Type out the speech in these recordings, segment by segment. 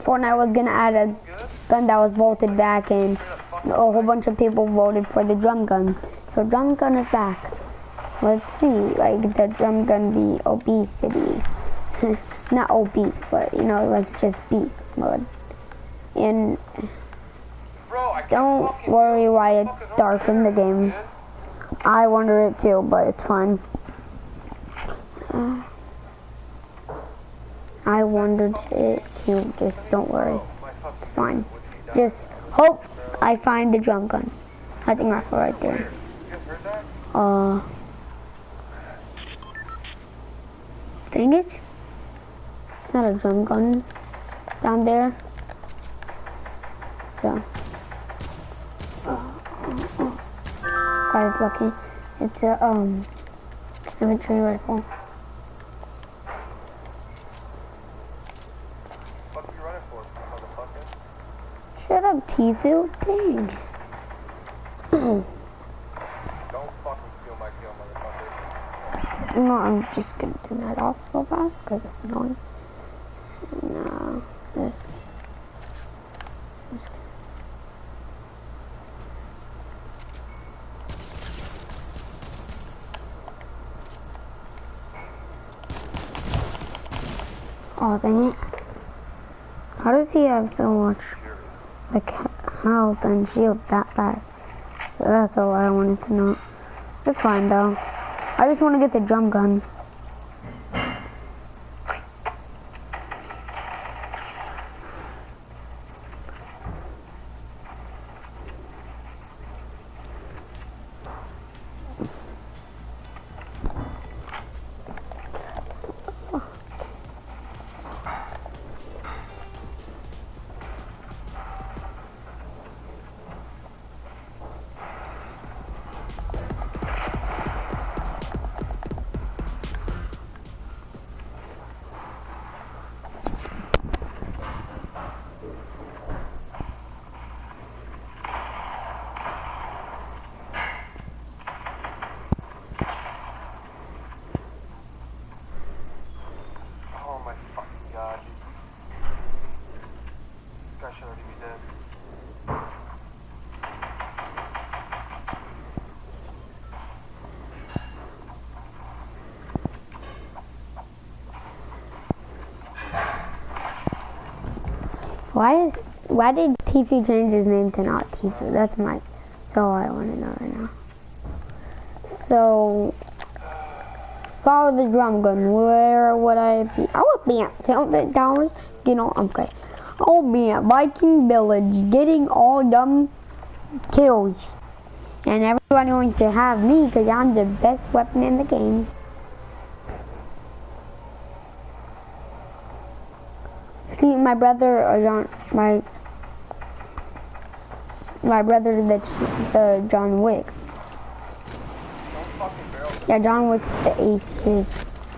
Fortnite was gonna add a gun that was vaulted back, and a whole bunch of people voted for the drum gun. So drum gun is back. Let's see, like the drum gun be obesity. Not obese, but you know, like just beast mode. And don't worry why it's dark in the game. I wonder it too, but it's fine. I wondered it too, just don't worry. It's fine. Just hope I find the drum gun. I think that's right there. Dang it. It's not a drum gun down there. So. Guys, lucky. It's a, infantry rifle. What are you running for, motherfucker? Shut up, T-Field. Dang. Don't fucking steal my kill, motherfucker. No, I'm just gonna turn that off real fast because it's annoying. No, this. Oh, dang it. How does he have so much, like, health and shield that fast? So that's all I wanted to know. It's fine, though. I just want to get the drum gun. Why did Tifu change his name to not Tifu? That's all I want to know right now. So, follow the drum gun. Where would I be? I would be at $10, you know, okay. I'll be at Viking Village getting all them kills. And everybody wants to have me because I'm the best weapon in the game. See, my brother, my brother, that's the John Wick. Yeah, John Wick's the ace, his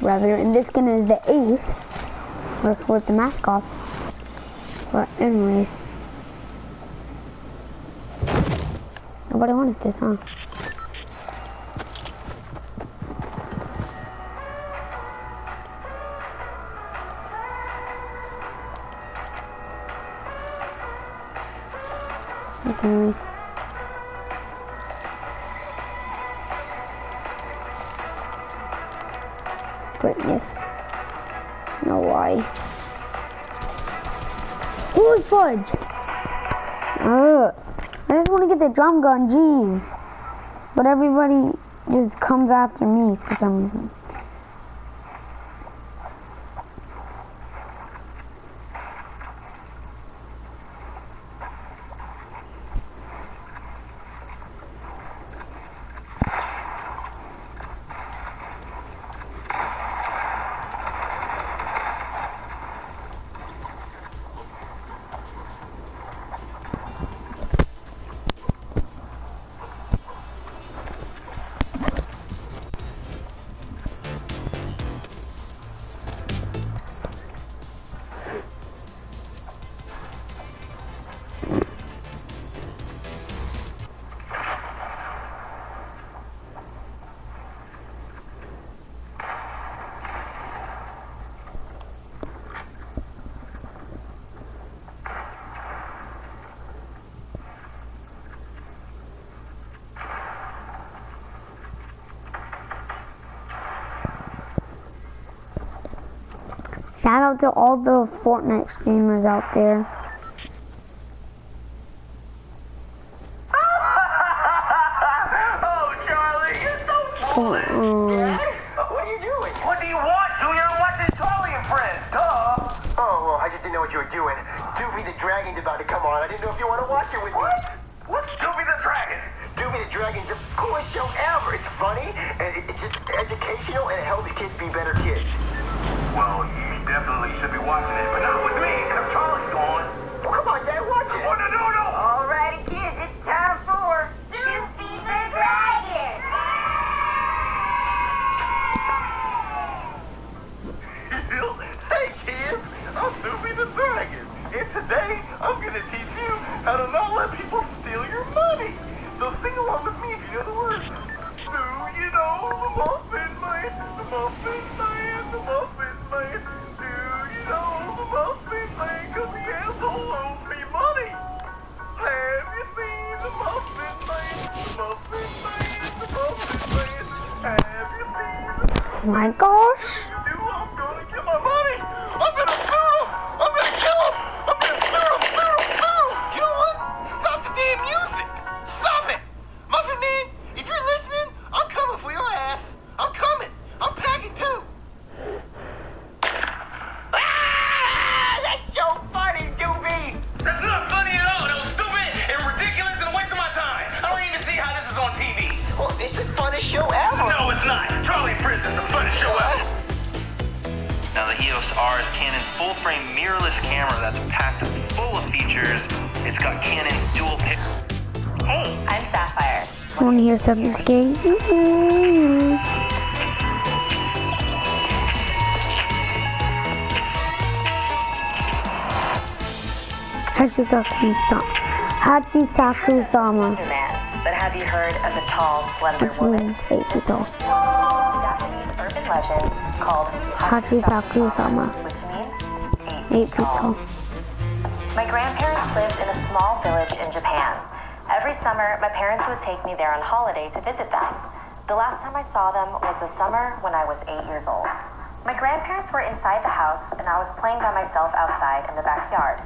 brother, and this gun is the ace with the mask off. But anyways, nobody wanted this, huh? Okay. Greatness. No why. Holy fudge! I just want to get the drum gun, jeez. But everybody just comes after me for some reason. Shout out to all the Fortnite streamers out there. Oh, Charlie, you're so foolish. What are you doing? What do you want, Junior? I'm watching Charlie and Friends. Duh. Oh, well, I just didn't know what you were doing. Doobie the Dragon's about to come on. I didn't know if you want to watch it with me. What's Doobie the Dragon? Doobie the Dragon's the coolest show ever. It's funny, and it's just educational, and it helps kids be better kids. Well, you definitely should be watching it, but not with me, because Charlie's gone. Well, come on, Dad, watch it. Oh, no. Alrighty, kids, it's time for Doobie the Dragon. Hey, kids, I'm Doobie the Dragon, and today I'm going to teach you how to not let people steal your money. So sing along with me if you know the words. Do you know the Muffin Man? The Muffin Man, the Muffin Man. Do you know the Muffin Man? 'Cause he has so lonely money. Have you seen the Muffin Man? The Muffin Man, the Muffin Man. Have you seen the Oh my gosh. you do? I'm gonna get my money. I'm gonna sue him. I'm gonna kill him. I'm gonna sue him. You know what? Stop the damn music. Stop it. Muffin Man, if you're listening, I'm coming for your ass. I'm coming. I'm packing too. That's so funny, Doobie. That's not funny at all. That was stupid and ridiculous and a waste of my time. I don't even see how this is on TV. Well, it's the funnest show ever. No, it's not. Charlie Prince is the funnest show ever. Now the EOS R is Canon's full-frame mirrorless camera that's packed full of features. It's got Canon's dual pic. Hey, I'm Sapphire. Want to hear something scary? Hachisaku-sama. Man, but have you heard of the tall, slender woman? 8 feet tall. Japanese urban legend called Hachisaku-sama. which means 8 feet tall. My grandparents lived in a small village in Japan. Every summer, my parents would take me there on holiday to visit them. The last time I saw them was the summer when I was 8 years old. My grandparents were inside the house, and I was playing by myself outside in the backyard.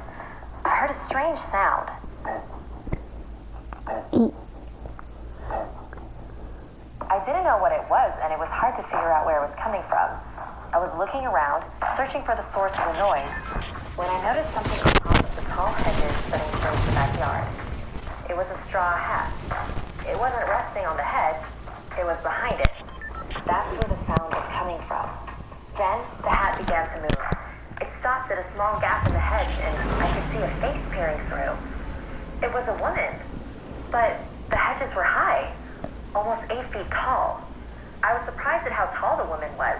I heard a strange sound. I didn't know what it was, and it was hard to figure out where it was coming from. I was looking around, searching for the source of the noise, when I noticed something on top of the tall hedges that enclosed the backyard. It was a straw hat. It wasn't resting on the hedge, it was behind it. That's where the sound was coming from. Then, the hat began to move. It stopped at a small gap in the hedge, and I could see a face peering through. It was a woman, but the hedges were high, almost 8 feet tall. I was surprised at how tall the woman was.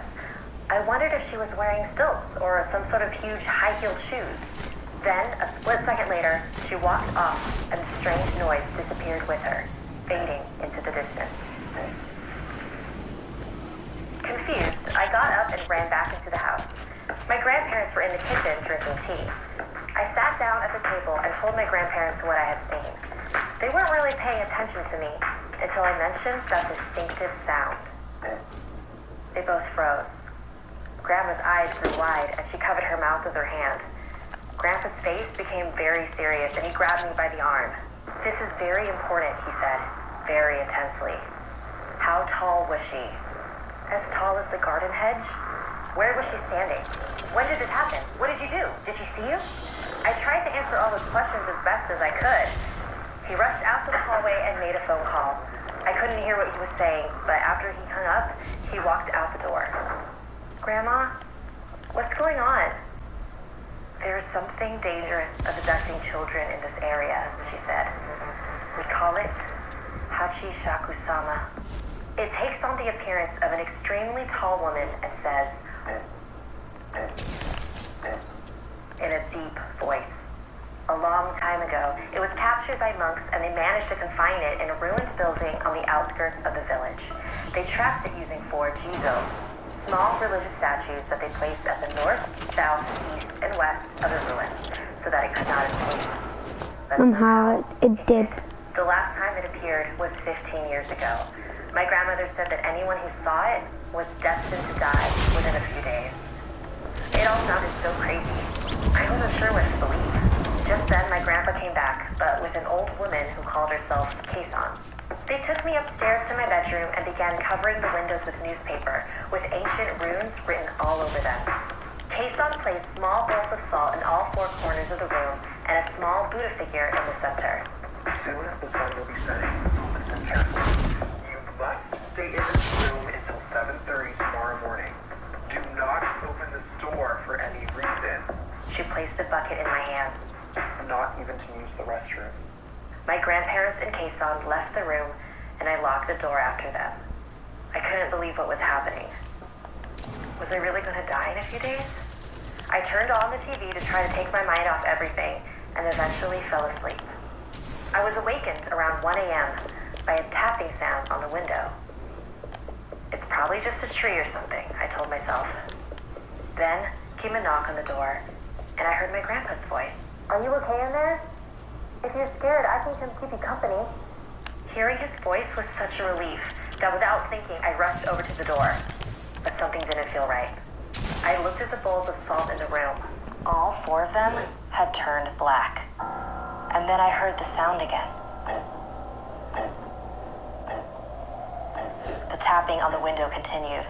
I wondered if she was wearing stilts or some sort of huge high-heeled shoes. Then, a split second later, she walked off, and the strange noise disappeared with her, fading into the distance. Confused, I got up and ran back into the house. My grandparents were in the kitchen drinking tea. I sat down at the table and told my grandparents what I had seen. They weren't really paying attention to me until I mentioned that distinctive sound. They both froze. Grandma's eyes grew wide and she covered her mouth with her hand. Grandpa's face became very serious and he grabbed me by the arm. "This is very important," he said, very intensely. "How tall was she?" "As tall as the garden hedge." "Where was she standing? When did it happen? What did you do? Did she see you?" I tried to answer all his questions as best as I could. He rushed out to the hallway and made a phone call. I couldn't hear what he was saying, but after he hung up, he walked out the door. "Grandma, what's going on?" "There's something dangerous of abducting children in this area," she said. "We call it Hachi-shaku-sama. It takes on the appearance of an extremely tall woman and says, in a deep voice, "A long time ago, it was captured by monks and they managed to confine it in a ruined building on the outskirts of the village. They trapped it using 4 jizo, small religious statues that they placed at the north, south, east, and west of the ruins so that it could not escape. Somehow it did. The last time it appeared was 15 years ago. My grandmother said that anyone who saw it was destined to die within a few days. It all sounded so crazy. I wasn't sure what to believe. Just then, my grandpa came back, but with an old woman who called herself Kason. They took me upstairs to my bedroom and began covering the windows with newspaper, with ancient runes written all over them. Kason placed small bowls of salt in all four corners of the room and a small Buddha figure in the center. Soon as the sun will be setting, listen carefully. You must stay in this room until 7:30 tomorrow morning. Do not open this door for any reason. She placed a bucket in my hand. Not even to use the restroom. My grandparents and Kason left the room, and I locked the door after them. I couldn't believe what was happening. Was I really going to die in a few days? I turned on the TV to try to take my mind off everything, and eventually fell asleep. I was awakened around 1 a.m. by a tapping sound on the window. It's probably just a tree or something, I told myself. Then came a knock on the door, and I heard my grandpa's voice. Are you okay in there? If you're scared, I can come keep you company. Hearing his voice was such a relief that without thinking, I rushed over to the door. But something didn't feel right. I looked at the bowls of salt in the room. All four of them had turned black. And then I heard the sound again. The tapping on the window continued.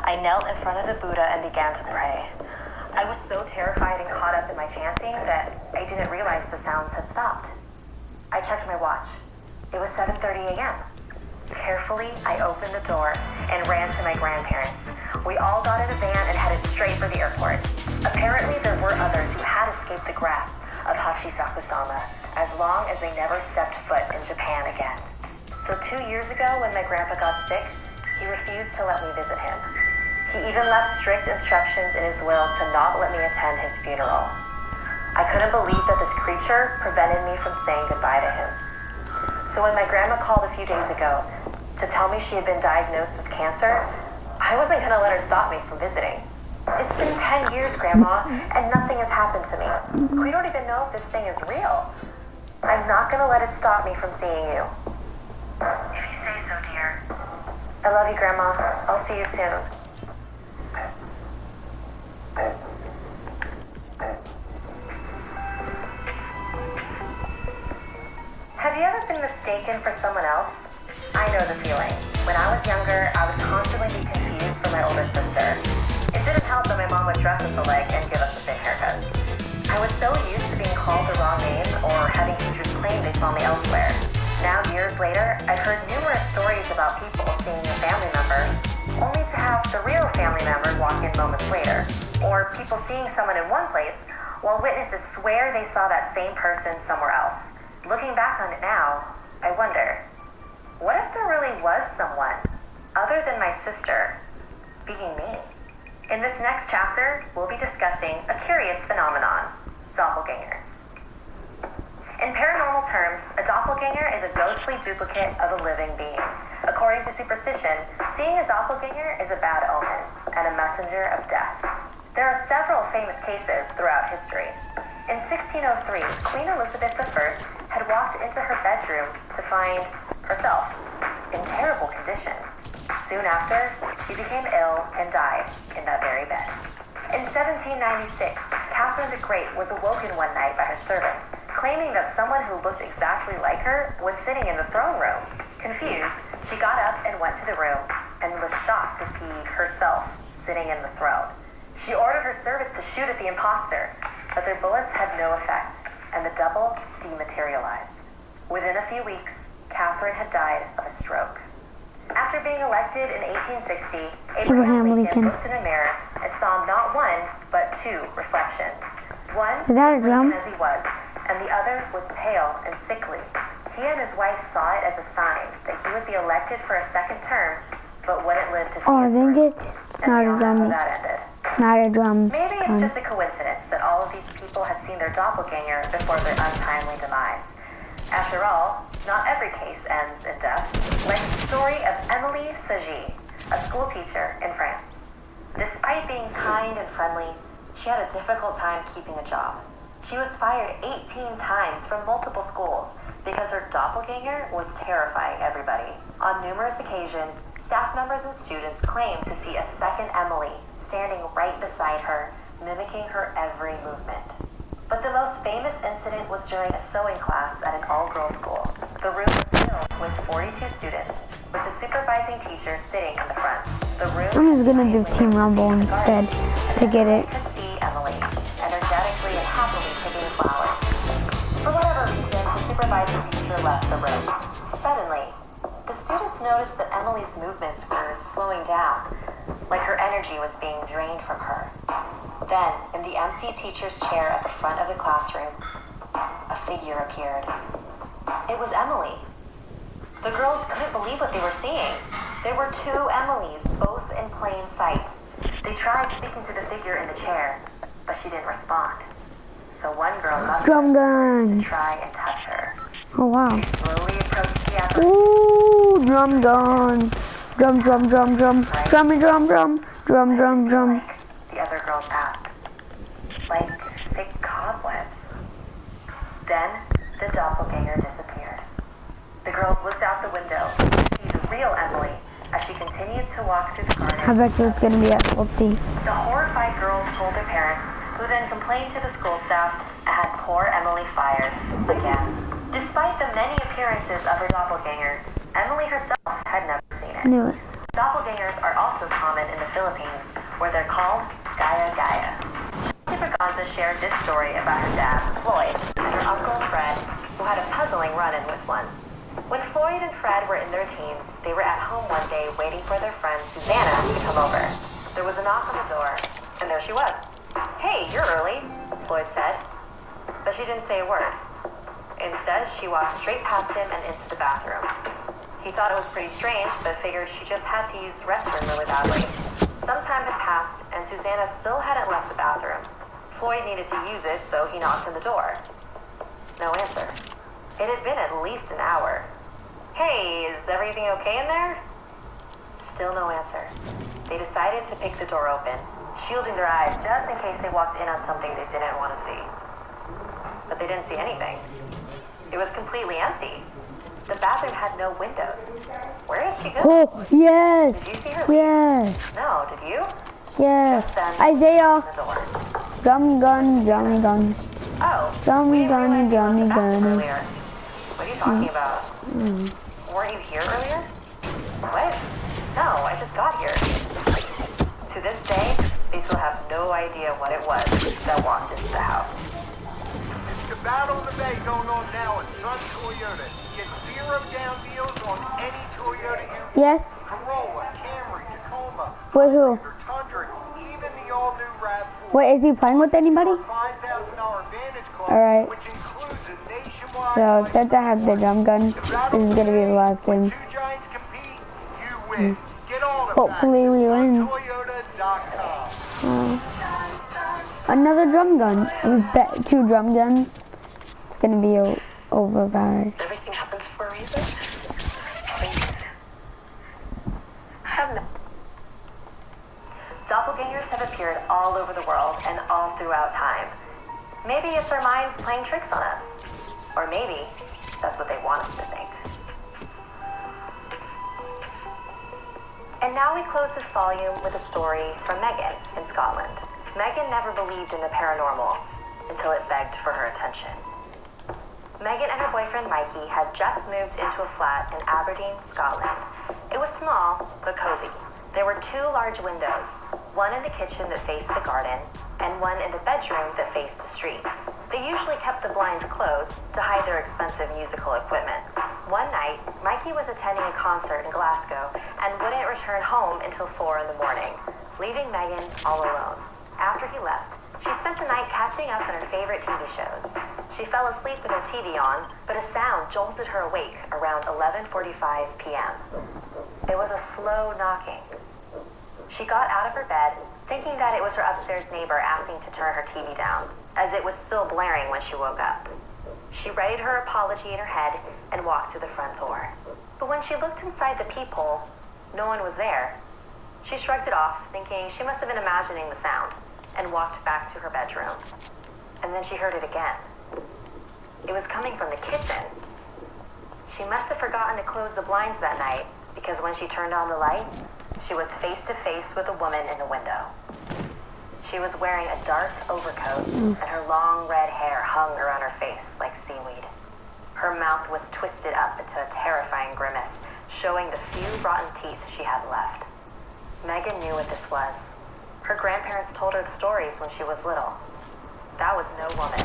I knelt in front of the Buddha and began to pray. I was so terrified and caught up in my chanting that I didn't realize the sounds had stopped. I checked my watch. It was 7:30 a.m. Carefully, I opened the door and ran to my grandparents. We all got in a van and headed straight for the airport. Apparently, there were others who had escaped the grasp of Hachisakusama as long as they never stepped foot in Japan again. So 2 years ago, when my grandpa got sick, he refused to let me visit him. He even left strict instructions in his will to not let me attend his funeral. I couldn't believe that this creature prevented me from saying goodbye to him. So when my grandma called a few days ago to tell me she had been diagnosed with cancer, I wasn't going to let her stop me from visiting. It's been 10 years, Grandma, and nothing has happened to me. We don't even know if this thing is real. I'm not going to let it stop me from seeing you. If you say so, dear. I love you, Grandma. I'll see you soon. Have you ever been mistaken for someone else? I know the feeling. When I was younger, I would constantly be confused for my older sister. It didn't help that my mom would dress us alike and give us the same haircut. I was so used to being called the wrong name or having teachers claim they saw me elsewhere. Now, years later, I've heard numerous stories about people seeing a family member, only to have the real family member walk in moments later, or people seeing someone in one place while witnesses swear they saw that same person somewhere else. Looking back on it now, I wonder, what if there really was someone, other than my sister, being me? In this next chapter, we'll be discussing a curious phenomenon, doppelgangers. In paranormal terms, a doppelganger is a ghostly duplicate of a living being. According to superstition, seeing a doppelganger is a bad omen and a messenger of death. There are several famous cases throughout history. In 1603, Queen Elizabeth I had walked into her bedroom to find herself in terrible condition. Soon after, she became ill and died in that very bed. In 1796, Catherine the Great was awoken one night by her servants, claiming that someone who looked exactly like her was sitting in the throne room. Confused, she got up and went to the room and was shocked to see herself sitting in the throne. She ordered her servants to shoot at the imposter, but their bullets had no effect, and the double dematerialized. Within a few weeks, Catherine had died of a stroke. After being elected in 1860, Abraham Lincoln looked in a mirror and saw not one, but two reflections. One was as he was, and the other was pale and sickly. He and his wife saw it as a sign that he would be elected for a second term, but wouldn't live to see it. Not a drum. That ended. Not a drum. Maybe it's just a coincidence that all of these people had seen their doppelganger before their untimely demise. After all, not every case ends in death, like the story of Emily Sagy, a school teacher in France. Despite being kind and friendly, she had a difficult time keeping a job. She was fired 18 times from multiple schools because her doppelganger was terrifying everybody. On numerous occasions, staff members and students claimed to see a second Emily standing right beside her, mimicking her every movement. But the most famous incident was during a sewing class at an all-girls school. The room was filled with 42 students, with the supervising teacher sitting in the front. The room I'm just gonna do Team Rumble instead to get it. could see Emily, energetically and happily picking flowers. For whatever reason, the supervising teacher left the room. Suddenly, the students noticed that Emily's movements were slowing down, like her energy was being drained from her. Then, in the empty teacher's chair at the front of the classroom, a figure appeared. It was Emily. The girls couldn't believe what they were seeing. There were two Emilys, both in plain sight. They tried speaking to the figure in the chair, but she didn't respond. So one girl must Drum gun. try and touch her. Oh wow. She slowly approached the Emily. Ooh, drum gun. Drum, drum, drum, drum. Drummy, drum, drum. Drum, drum, drum. The other girls asked, like thick cobwebs. Then the doppelganger disappeared. The girls looked out the window to see the real Emily as she continued to walk through the garden. I bet you it's gonna be at 50. The horrified girls told their parents, who then complained to the school staff and had poor Emily fired again. Despite the many appearances of her doppelganger, Emily herself had never seen it. Knew it. Doppelgangers are also common in the Philippines, where they're called Gaya Gaya. Braganza shared this story about her dad, Floyd, and her uncle, Fred, who had a puzzling run-in with one. When Floyd and Fred were in their teens, they were at home one day waiting for their friend Susanna to come over. There was a knock on the door, and there she was. "Hey, you're early," Floyd said. But she didn't say a word. Instead, she walked straight past him and into the bathroom. He thought it was pretty strange, but figured she just had to use the restroom really badly. Some time had passed, and Susanna still hadn't left the bathroom. Floyd needed to use it, so he knocked on the door. No answer. It had been at least an hour. "Hey, is everything okay in there?" Still no answer. They decided to pick the door open, shielding their eyes just in case they walked in on something they didn't want to see. But they didn't see anything. It was completely empty. The bathroom had no windows. Where did she go? Oh, yes. Did you see her leave? Yes. No, did you? Yes. Then Isaiah. the door. Drum gun, drum gun. Oh, Drum we didn't gun, realize you were in drum the bathroom gun. earlier. What are you talking about? Weren't you here earlier? What? No, I just got here. To this day, they still have no idea what it was that walked into the house. The battle of the day going on now at Sun Toyota. Get zero down deals on any Toyota you Yes. Corolla, Camry, Tacoma, With who? Tundra, even the all-new RAV4. Wait, is he playing with anybody? $5,000 Vantage car, Alright. which includes a nationwide. So, since I have the drum gun, this is gonna be the last game. Two giants compete, you win. Get all of Hopefully we win. Toyota.com. Another drum gun. We bet 2 drum guns. It's gonna be over, guys. Everything happens for a reason. Please. I have no. Doppelgangers have appeared all over the world and all throughout time. Maybe it's our minds playing tricks on us. Or maybe that's what they want us to think. And now we close this volume with a story from Megan in Scotland. Megan never believed in the paranormal until it begged for her attention. Megan and her boyfriend Mikey had just moved into a flat in Aberdeen, Scotland. It was small, but cozy. There were 2 large windows, one in the kitchen that faced the garden, and one in the bedroom that faced the street. They usually kept the blinds closed to hide their expensive musical equipment. One night, Mikey was attending a concert in Glasgow and wouldn't return home until 4 in the morning, leaving Megan all alone. After he left, she spent the night catching up on her favorite TV shows. She fell asleep with her TV on, but a sound jolted her awake around 11:45 p.m. It was a slow knocking. She got out of her bed, thinking that it was her upstairs neighbor asking to turn her TV down, as it was still blaring when she woke up. She readied her apology in her head and walked to the front door. But when she looked inside the peephole, no one was there. She shrugged it off, thinking she must have been imagining the sound, and walked back to her bedroom. And then she heard it again. It was coming from the kitchen. She must have forgotten to close the blinds that night, because when she turned on the light, she was face to face with a woman in the window. She was wearing a dark overcoat, and her long red hair hung around her face like seaweed. Her mouth was twisted up into a terrifying grimace, showing the few rotten teeth she had left. Megan knew what this was. Her grandparents told her the stories when she was little. That was no woman.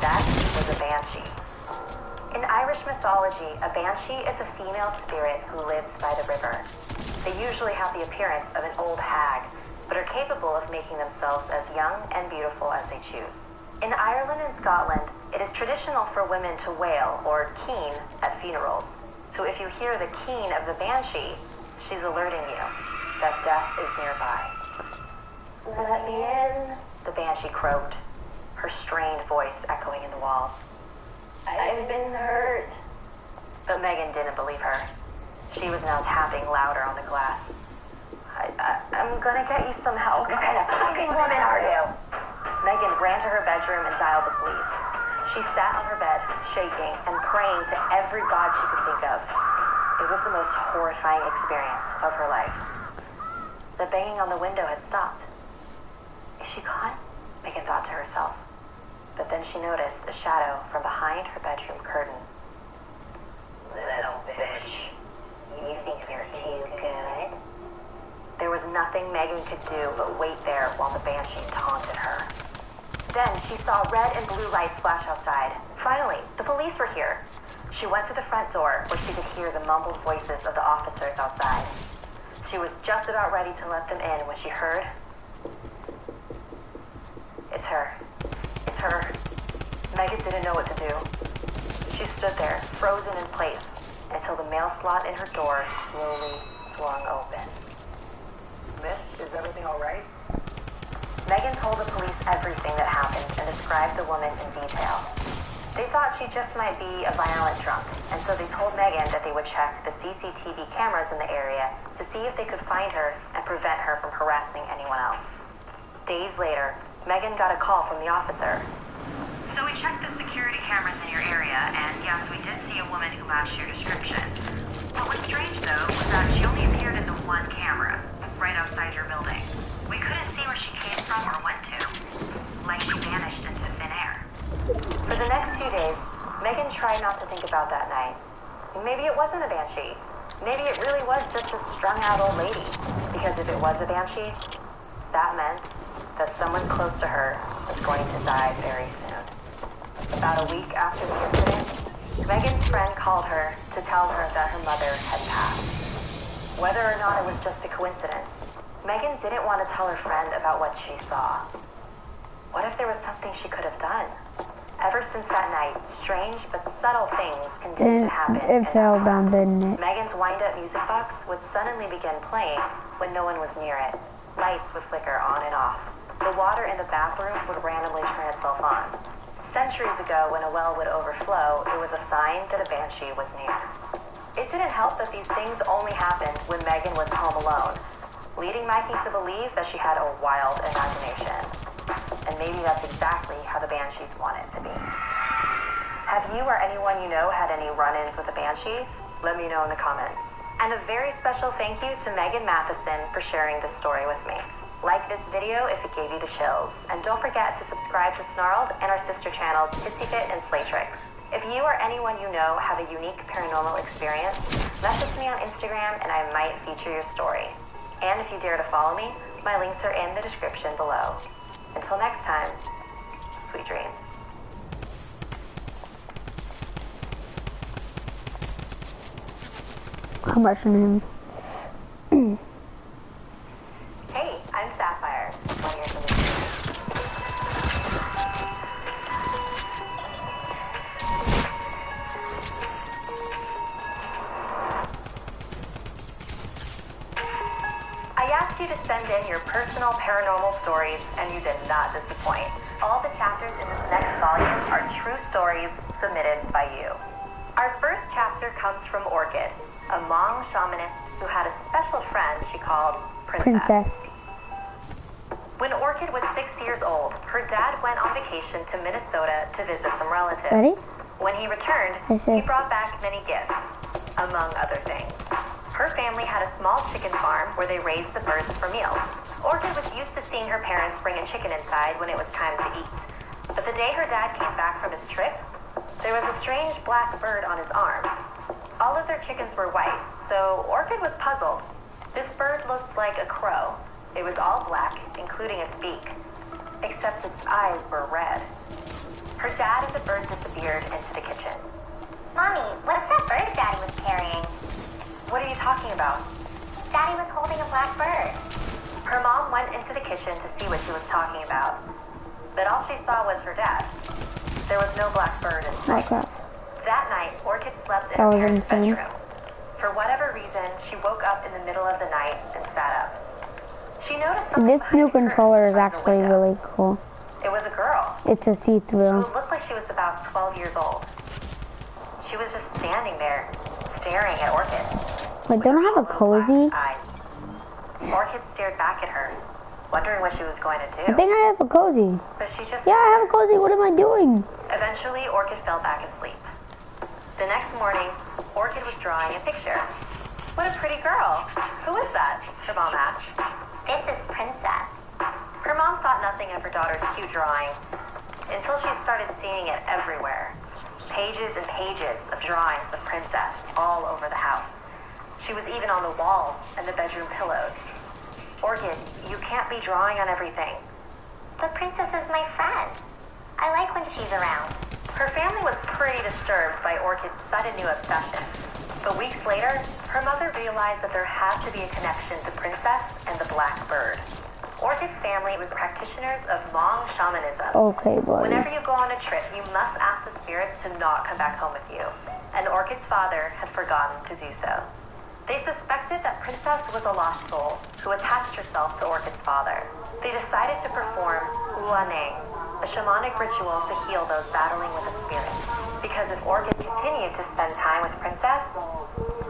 That was a banshee. In Irish mythology, a banshee is a female spirit who lives by the river. They usually have the appearance of an old hag, but are capable of making themselves as young and beautiful as they choose. In Ireland and Scotland, it is traditional for women to wail, or keen, at funerals. So if you hear the keen of the banshee, she's alerting you that death is nearby. Let me in, the banshee croaked, her strained voice echoing in the walls. I've been hurt. But Megan didn't believe her. She was now tapping louder on the glass. I'm gonna get you some help. What kind of fucking woman are you? Megan ran to her bedroom and dialed the police. She sat on her bed, shaking and praying to every god she could think of. It was the most horrifying experience of her life. The banging on the window had stopped. Is she gone? Megan thought to herself. But then she noticed a shadow from behind her bedroom curtain. Little bitch. You think you're too good? There was nothing Megan could do but wait there while the banshee taunted her. Then she saw red and blue lights flash outside. Finally, the police were here. She went to the front door where she could hear the mumbled voices of the officers outside. She was just about ready to let them in when she heard... It's her. It's her. Megan didn't know what to do. She stood there, frozen in place, until the mail slot in her door slowly swung open. Miss, is everything all right? Megan told the police everything that happened and described the woman in detail. They thought she just might be a violent drunk, and so they told Megan that they would check the CCTV cameras in the area to see if they could find her and prevent her from harassing anyone else. Days later, Megan got a call from the officer. So we checked the security cameras in your area, and yes, we did see a woman who matched your description. What was strange, though, was that she only appeared in the one camera, right outside your building. We couldn't see where she came from or went to. Like she vanished into thin air. For the next 2 days, Megan tried not to think about that night. Maybe it wasn't a banshee. Maybe it really was just a strung-out old lady. Because if it was a banshee, that meant that someone close to her was going to die very soon. About a week after the incident, Megan's friend called her to tell her that her mother had passed. Whether or not it was just a coincidence, Megan didn't want to tell her friend about what she saw. What if there was something she could have done? Ever since that night, strange but subtle things continued to happen. It fell down, didn't it? Megan's wind-up music box would suddenly begin playing when no one was near it. Lights would flicker on and off. The water in the bathroom would randomly turn itself on. Centuries ago, when a well would overflow, it was a sign that a banshee was near. It didn't help that these things only happened when Megan was home alone, leading Mikey to believe that she had a wild imagination. And maybe that's exactly how the banshees want it to be. Have you or anyone you know had any run-ins with a banshee? Let me know in the comments. And a very special thank you to Megan Matheson for sharing this story with me. Like this video if it gave you the chills. And don't forget to subscribe to Snarled and our sister channels, Hitsy and Slaytrix. If you or anyone you know have a unique paranormal experience, message me on Instagram and I might feature your story. And if you dare to follow me, my links are in the description below. Until next time, sweet dreams. I'm rushing him. Hey, I'm Sapphire. Want to hear something? I asked you to send in your personal paranormal stories, and you did not disappoint. All the chapters in this next volume are true stories submitted by you. Our first chapter comes from Orchid, a Hmong shamanist who had a special friend she called Princess. When Orchid was 6 years old, her dad went on vacation to Minnesota to visit some relatives. Ready? When he returned, he brought back many gifts, among other things. Her family had a small chicken farm where they raised the birds for meals. Orchid was used to seeing her parents bring a chicken inside when it was time to eat. But the day her dad came back from his trip, there was a strange black bird on his arm. All of their chickens were white, so Orchid was puzzled. This bird looked like a crow. It was all black, including its beak, except its eyes were red. Her dad and the bird disappeared into the kitchen. Mommy, what's that bird Daddy was carrying? What are you talking about? Daddy was holding a black bird. Her mom went into the kitchen to see what she was talking about, but all she saw was her dad. There was no black bird in sight. Okay. That night, Orchid slept in That her was parents' insane. bedroom. For whatever reason, she woke up in the middle of the night and sat up. She noticed something This behind new the curtain controller is from the actually window. really cool. It was a girl It's a who see-through. looked like she was about 12 years old. She was just standing there, staring at Orchid. Wait, don't I have a Hollow cozy? black eyes. Orchid stared back at her, wondering what she was going to do. I think I have a cozy. But she just Yeah, I have a cozy. What am I doing? Eventually, Orchid fell back asleep. The next morning, Orchid was drawing a picture. What a pretty girl. Who is that? Her mom asked. This is Princess. Her mom thought nothing of her daughter's cute drawing until she started seeing it everywhere. Pages and pages of drawings of Princess all over the house. She was even on the walls and the bedroom pillows. Orchid, you can't be drawing on everything. But Princess is my friend. I like when she's around. Her family was pretty disturbed by Orchid's sudden new obsession. But weeks later, her mother realized that there had to be a connection to Princess and the black bird. Orchid's family was practitioners of Hmong shamanism. Okay, buddy. Whenever you go on a trip, you must ask the spirits to not come back home with you. And Orchid's father had forgotten to do so. They suspected that Princess was a lost soul who attached herself to Orchid's father. They decided to perform Huaneng, a shamanic ritual to heal those battling with a spirit. Because if Orchid continued to spend time with Princess,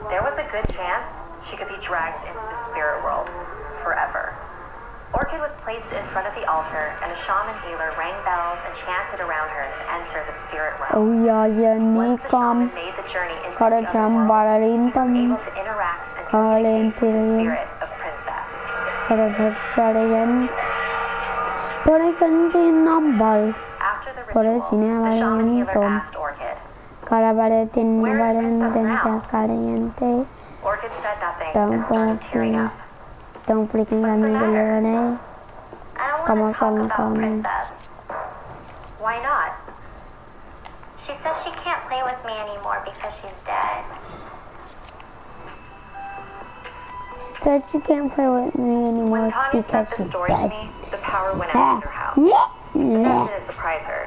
there was a good chance she could be dragged into the spirit world forever. Orchid was placed in front of the altar, and a shaman healer rang bells and chanted around her to enter the spirit realm. Oh yeah, yeah, Once the shaman Nikam. made the journey into the Para other world, he was Chambararintam. able to interact and communicate with the spirit of Princess. Para Charayan. Para Kantinambal. After the Para ritual, the shaman healer Sinavayantom. asked Orchid. Karabaratin Where is Princess Varandanta now? Karayante. Orchid said nothing Don't and started tearing up. Don't freaking What's the matter? Amigolone. I don't Come want to on, talk come, about come. Princess. Why not? She says she can't play with me anymore because she's dead. Said she can't play with me anymore When Tanya because said the she's story to dead. me, the power went out in her house. That didn't surprise her.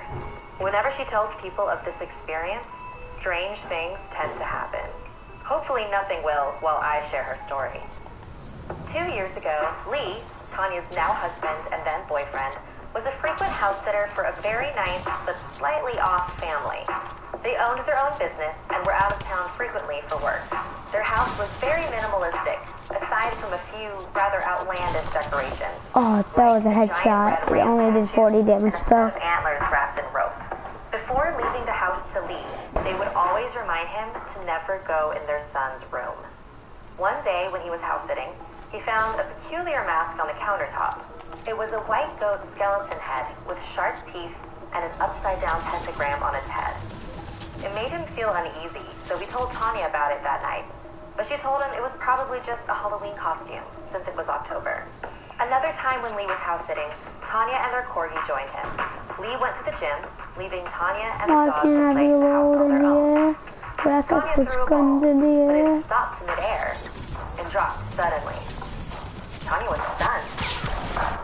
Whenever she tells people of this experience, strange things tend to happen. Hopefully nothing will while I share her story. 2 years ago, Lee, Tanya's now husband and then boyfriend, was a frequent house sitter for a very nice but slightly off family. They owned their own business and were out of town frequently for work. Their house was very minimalistic, aside from a few rather outlandish decorations. Oh, that was a headshot. It only did 40 damage though. With antlers wrapped in rope. Before leaving the house to leave, they would always remind him to never go in their son's room. One day when he was house sitting, he found a peculiar mask on the countertop. It was a white goat skeleton head with sharp teeth and an upside-down pentagram on its head. It made him feel uneasy, so he told Tanya about it that night. But she told him it was probably just a Halloween costume, since it was October. Another time when Lee was house sitting, Tanya and their corgi joined him. Lee went to the gym, leaving Tanya and the Why dog can't to I play be in the house low on in their the own. air? Racket Tanya switch threw a guns ball, in the but air. it stopped midair and dropped suddenly. Tanya was stunned.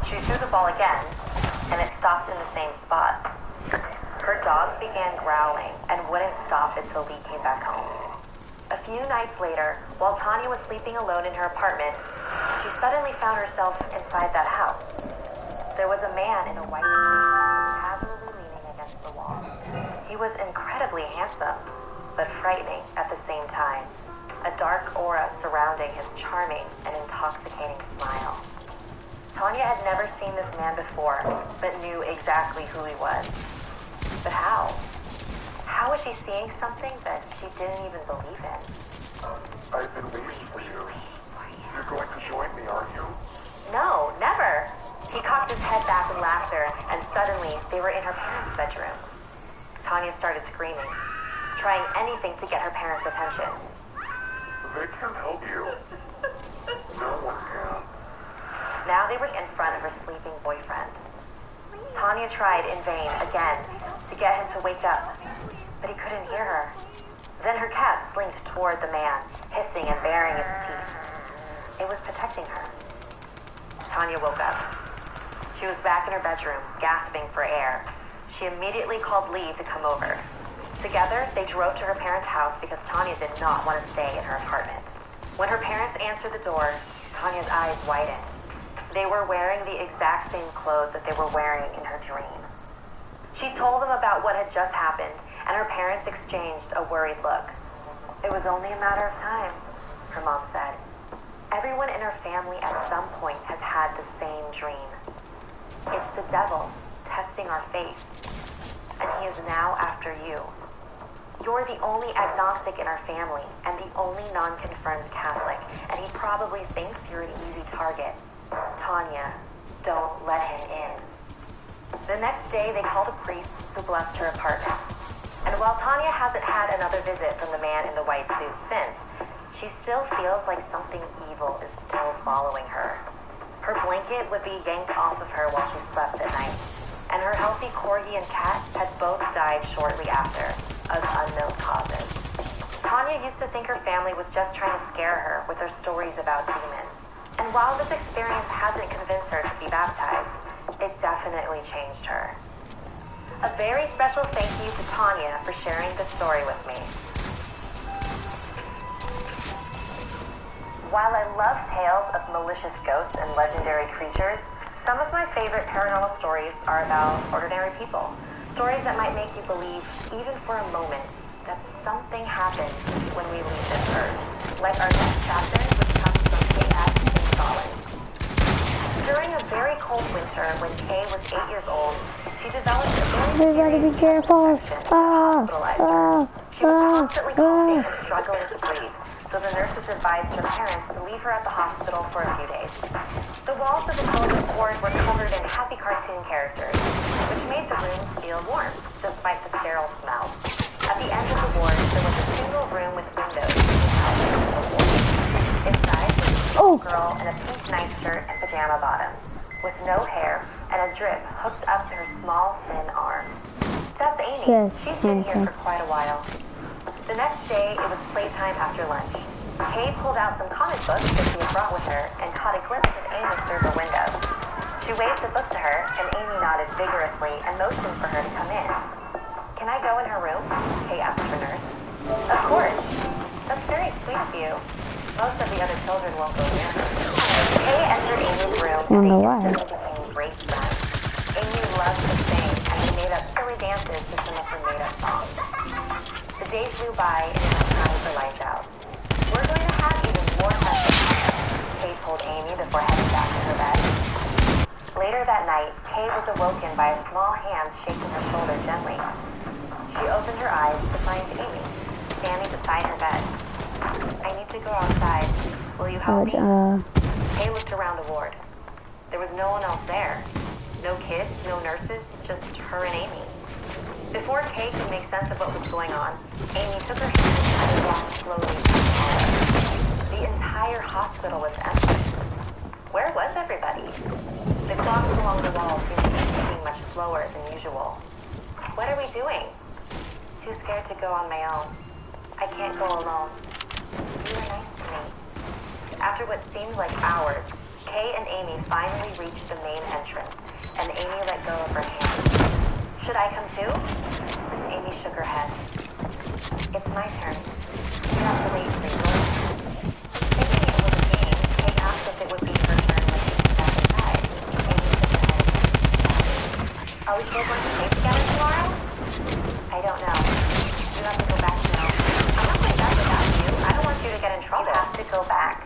She threw the ball again, and it stopped in the same spot. Her dog began growling and wouldn't stop until Lee came back home. A few nights later, while Tanya was sleeping alone in her apartment, she suddenly found herself inside that house. There was a man in a white suit, casually leaning against the wall. He was incredibly handsome, but frightening at the same time. A dark aura surrounding his charming and intoxicating smile. Tanya had never seen this man before, but knew exactly who he was. But how? How was she seeing something that she didn't even believe in? I've been waiting for you. You're going to join me, aren't you? No, never. popped his head back in laughter, and suddenly they were in her parents' bedroom. Tanya started screaming, trying anything to get her parents' attention. They can't help you. No one can. Now they were in front of her sleeping boyfriend. Tanya tried in vain again to get him to wake up, but he couldn't hear her. Then her cat slinked toward the man, hissing and baring its teeth. It was protecting her. Tanya woke up. She was back in her bedroom, gasping for air. She immediately called Lee to come over. Together, they drove to her parents' house because Tanya did not want to stay in her apartment. When her parents answered the door, Tanya's eyes widened. They were wearing the exact same clothes that they were wearing in her dream. She told them about what had just happened, and her parents exchanged a worried look. It was only a matter of time, her mom said. Everyone in her family at some point has had the same dream. It's the devil testing our faith, and he is now after you. You're the only agnostic in our family, and the only non-confirmed Catholic, and he probably thinks you're an easy target. Tanya, don't let him in. The next day, they called a priest who blessed her apartment. And while Tanya hasn't had another visit from the man in the white suit since, she still feels like something evil is still following her. Her blanket would be yanked off of her while she slept at night, and her healthy corgi and cat had both died shortly after, of unknown causes. Tanya used to think her family was just trying to scare her with their stories about demons. And while this experience hasn't convinced her to be baptized, it definitely changed her. A very special thank you to Tanya for sharing this story with me. While I love tales of malicious ghosts and legendary creatures, some of my favorite paranormal stories are about ordinary people. Stories that might make you believe, even for a moment, that something happens when we leave this earth. Like our next chapter, which comes from KS in Scotland. During a very cold winter, when Kay was 8 years old, she developed a very Everybody be careful. hospitalized. She was constantly coughing and struggling to breathe, so the nurses advised her parents to leave her at the hospital for a few days. The walls of the children's ward were covered in happy cartoon characters, which made the room feel warm, despite the sterile smell. At the end of the ward, there was a single room with windows. Inside was a small girl in a pink nightshirt and pajama bottoms, with no hair and a drip hooked up to her small, thin arm. That's Amy. Yes, She's been here for quite a while. The next day, it was playtime after lunch. Kay pulled out some comic books that she had brought with her and caught a glimpse of Amy through her window. She waved the book to her, and Amy nodded vigorously and motioned for her to come in. Can I go in her room? Kay asked her nurse. Of course. That's very sweet of you. Most of the other children won't go near her. Kay entered Amy's room, and they instantly became great friends. Amy loved to sing, and they made up silly dances to some of her made-up songs. The days flew by, and it was time for lights out. We're going to have even more fun tonight, Kay told Amy before heading back to her bed. Later that night, Kay was awoken by a small hand shaking her shoulder gently. She opened her eyes to find Amy, standing beside her bed. I need to go outside. Will you help me? Kay looked around the ward. There was no one else there. No kids, no nurses, just her and Amy. Before Kay could make sense of what was going on, Amy took her hand and walked slowly to the hallway. The entire hospital was empty. Where was everybody? The clocks along the wall seemed to be ticking much slower than usual. What are we doing? Too scared to go on my own. I can't go alone. You were nice to me. After what seemed like hours, Kay and Amy finally reached the main entrance, and Amy let go of her hand. Should I come too? Amy shook her head. It's my turn. You have to wait, please. Thinking it was a game, Kay asked if it would be her turn when she came back inside. Amy shook her head. Are we still going to play together tomorrow? I don't know. You have to go back now. I'm not going back without you. I don't want you to get in trouble. You have to go back.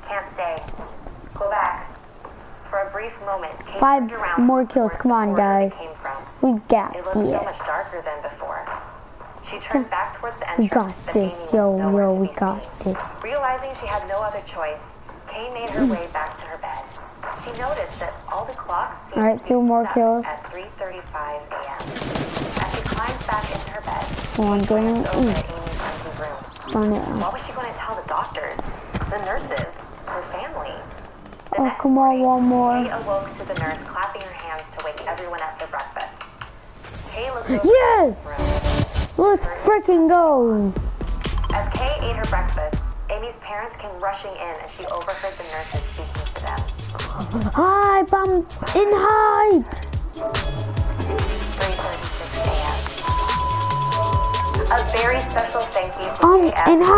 Can't stay. Go back. For a brief moment, Kay turned around 5 more kills. Come on, guys. We got it. It looked so much darker than before. She turned back towards the entrance, but Amy was nowhere to be seen. Realizing she had no other choice, Kay made her way back to her bed. She noticed that all the clock seems Alright, to be 2 more set kills. at 3:35 a.m. As she climbs back into her bed, One she game. glances over at Amy's empty room. Darn it. What was she going to tell the doctors, the nurses, her family? The Oh, next come on, morning, one more. Kay awoke to the nurse clapping her hands to wake everyone up for breakfast. Kay looked over Yes! at the room. Let's freaking go! As Kay ate her breakfast, Amy's parents came rushing in and she overheard the nurses speaking to them. Hype! I'm in hype! 3:36 a.m. A very special thank you to I'm KF. in hype!